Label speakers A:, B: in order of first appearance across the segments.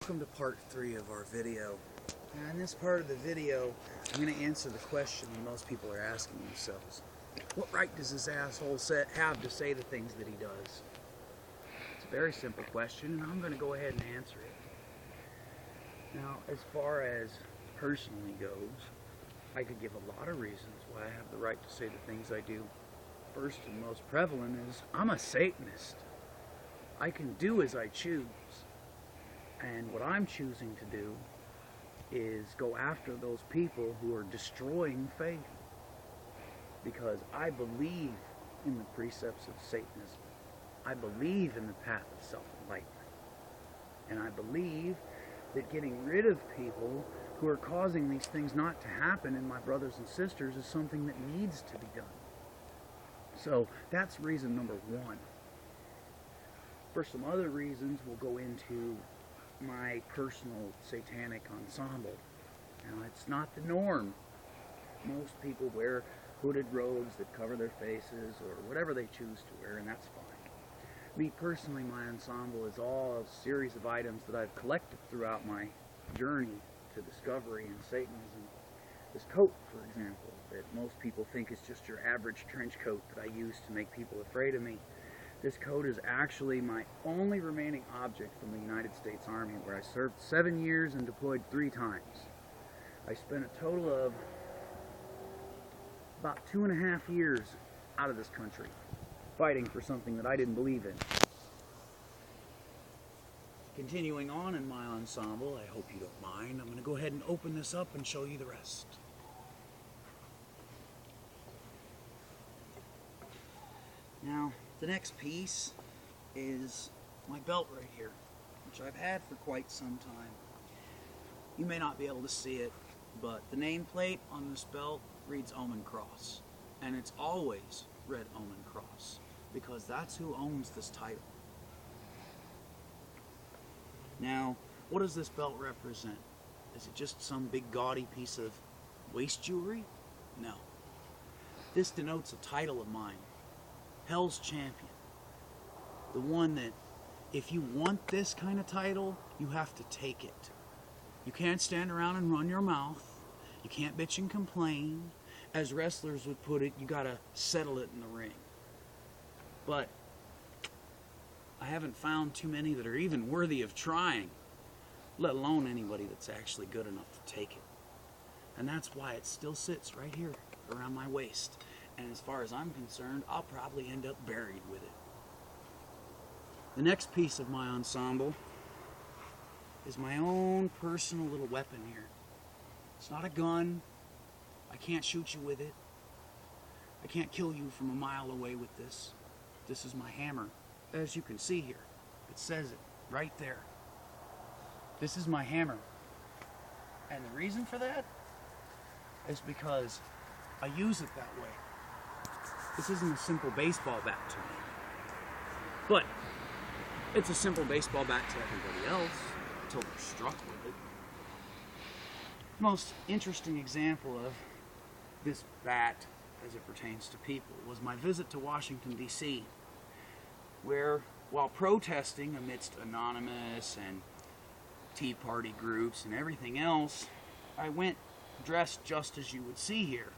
A: Welcome to part 3 of our video. Now in this part of the video, I'm going to answer the question that most people are asking themselves. What right does this asshole have to say the things that he does? It's a very simple question, and I'm going to go ahead and answer it. Now, as far as personally goes, I could give a lot of reasons why I have the right to say the things I do. First and most prevalent is, I'm a Satanist. I can do as I choose. And what I'm choosing to do is go after those people who are destroying faith. Because I believe in the precepts of Satanism. I believe in the path of self-enlightenment. And I believe that getting rid of people who are causing these things not to happen in my brothers and sisters is something that needs to be done. So that's reason number 1. For some other reasons, we'll go into my personal satanic ensemble. Now, it's not the norm. Most people wear hooded robes that cover their faces or whatever they choose to wear, and that's fine. Me personally, my ensemble is all a series of items that I've collected throughout my journey to discovery and Satanism. This coat, for example, that most people think is just your average trench coat that I use to make people afraid of me. This coat is actually my only remaining object from the United States Army, where I served 7 years and deployed 3 times. I spent a total of about 2.5 years out of this country, fighting for something that I didn't believe in. Continuing on in my ensemble, I hope you don't mind, I'm going to go ahead and open this up and show you the rest. Now, the next piece is my belt right here, which I've had for quite some time. You may not be able to see it, but the nameplate on this belt reads Omen Cross, and it's always read Omen Cross, because that's who owns this title. Now, what does this belt represent? Is it just some big gaudy piece of waist jewelry? No. This denotes a title of mine, Hell's Champion. The one that, if you want this kind of title, you have to take it. You can't stand around and run your mouth. You can't bitch and complain. As wrestlers would put it, you gotta settle it in the ring. But I haven't found too many that are even worthy of trying, let alone anybody that's actually good enough to take it. And that's why it still sits right here around my waist. And as far as I'm concerned, I'll probably end up buried with it. The next piece of my ensemble is my own personal little weapon here. It's not a gun. I can't shoot you with it. I can't kill you from a mile away with this. This is my hammer. As you can see here, it says it right there. This is my hammer. And the reason for that is because I use it that way. This isn't a simple baseball bat to me. But it's a simple baseball bat to everybody else until they're struck with it. The most interesting example of this bat as it pertains to people was my visit to Washington, D.C., where, while protesting amidst Anonymous and Tea Party groups and everything else, I went dressed just as you would see here,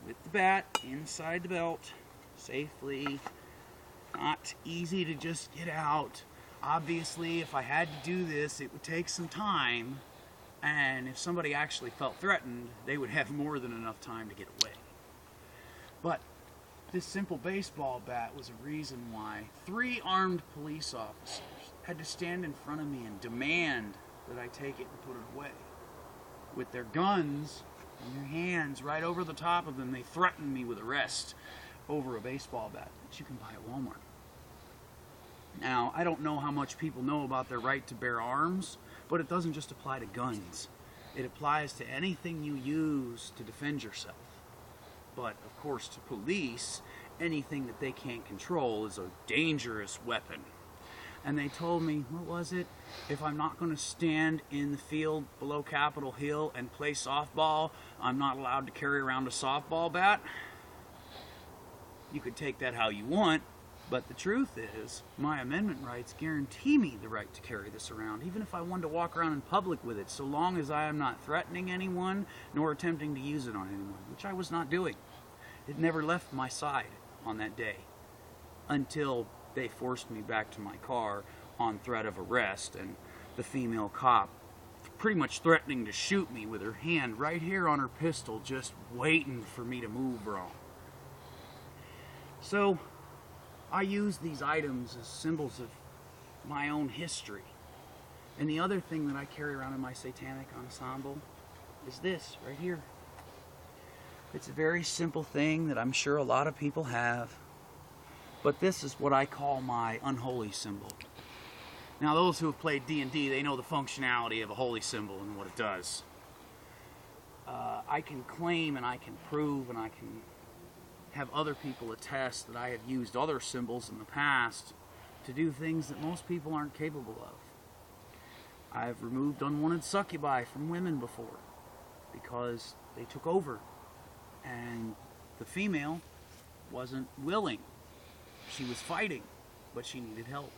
A: with the bat inside the belt, safely, not easy to just get out. Obviously, if I had to do this, it would take some time, and if somebody actually felt threatened, they would have more than enough time to get away. But this simple baseball bat was a reason why 3 armed police officers had to stand in front of me and demand that I take it and put it away. With their guns in their hands right over the top of them, they threatened me with arrest over a baseball bat that you can buy at Walmart. Now, I don't know how much people know about their right to bear arms, but it doesn't just apply to guns. It applies to anything you use to defend yourself. But, of course, to police, anything that they can't control is a dangerous weapon. And they told me, what was it? If I'm not going to stand in the field below Capitol Hill and play softball, I'm not allowed to carry around a softball bat. You could take that how you want, But the truth is, my amendment rights guarantee me the right to carry this around, even if I wanted to walk around in public with it, so long as I am not threatening anyone, nor attempting to use it on anyone, which I was not doing. It never left my side on that day, until they forced me back to my car on threat of arrest, and the female cop pretty much threatening to shoot me with her hand right here on her pistol, just waiting for me to move wrong. So I use these items as symbols of my own history. And the other thing that I carry around in my satanic ensemble is this right here. It's a very simple thing that I'm sure a lot of people have, but this is what I call my unholy symbol. Now, those who have played D&D, they know the functionality of a holy symbol and what it does. I can claim and I can prove and I can have other people attest that I have used other symbols in the past to do things that most people aren't capable of. I've removed unwanted succubi from women before because they took over and the female wasn't willing. She was fighting, but she needed help.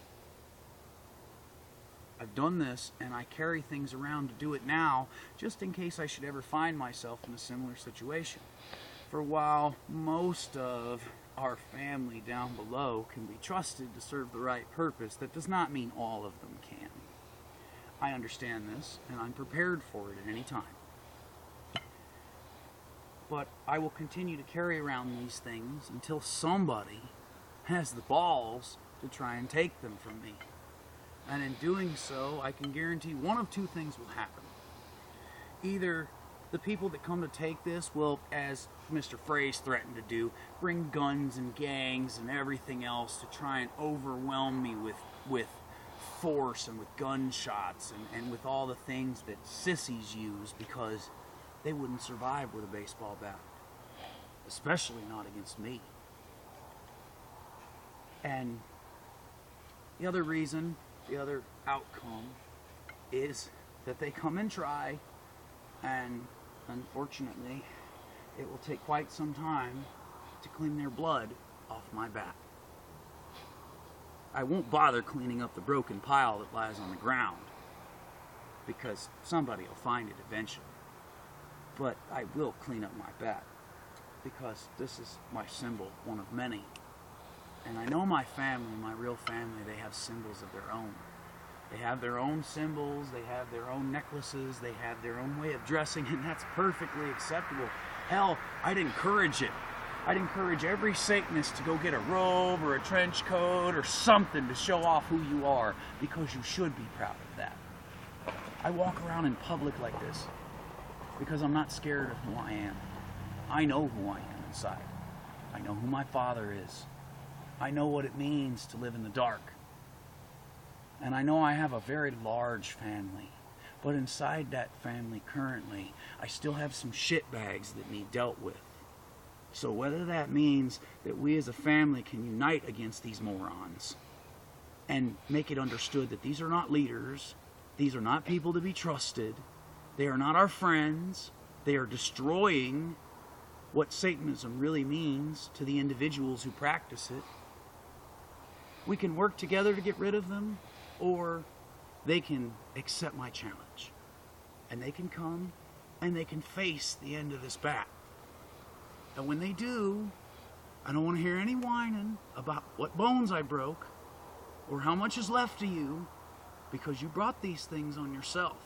A: I've done this, and I carry things around to do it now, just in case I should ever find myself in a similar situation. For while most of our family down below can be trusted to serve the right purpose, that does not mean all of them can. I understand this, and I'm prepared for it at any time. But I will continue to carry around these things until somebody has the balls to try and take them from me. And in doing so, I can guarantee one of two things will happen. Either the people that come to take this will, as Mr. Phrase threatened to do, bring guns and gangs and everything else to try and overwhelm me with force and with gunshots and with all the things that sissies use because they wouldn't survive with a baseball bat. Especially not against me. And the other reason, the other outcome, is that they come and try, and unfortunately, it will take quite some time to clean their blood off my back. I won't bother cleaning up the broken pile that lies on the ground, because somebody will find it eventually. But I will clean up my back, because this is my symbol, one of many. And I know my family, my real family, they have symbols of their own. They have their own symbols, they have their own necklaces, they have their own way of dressing, and that's perfectly acceptable. Hell, I'd encourage it. I'd encourage every Satanist to go get a robe or a trench coat or something to show off who you are, because you should be proud of that. I walk around in public like this because I'm not scared of who I am. I know who I am inside. I know who my father is. I know what it means to live in the dark. And I know I have a very large family. But inside that family currently, I still have some shitbags that need dealt with. So whether that means that we as a family can unite against these morons and make it understood that these are not leaders, these are not people to be trusted, they are not our friends, they are destroying what Satanism really means to the individuals who practice it. We can work together to get rid of them, or they can accept my challenge. And they can come and they can face the end of this bat. And when they do, I don't want to hear any whining about what bones I broke or how much is left of you, because you brought these things on yourself.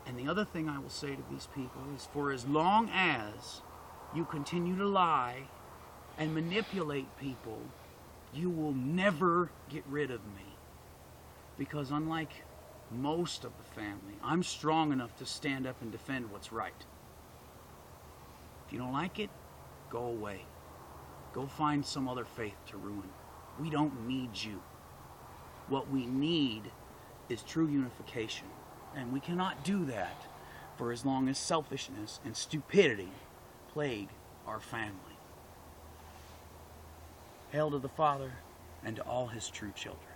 A: And the other thing I will say to these people is, for as long as you continue to lie and manipulate people, you will never get rid of me. Because unlike most of the family, I'm strong enough to stand up and defend what's right. If you don't like it, go away. Go find some other faith to ruin. We don't need you. What we need is true unification. And we cannot do that for as long as selfishness and stupidity plague our family. Hail to the Father and to all his true children.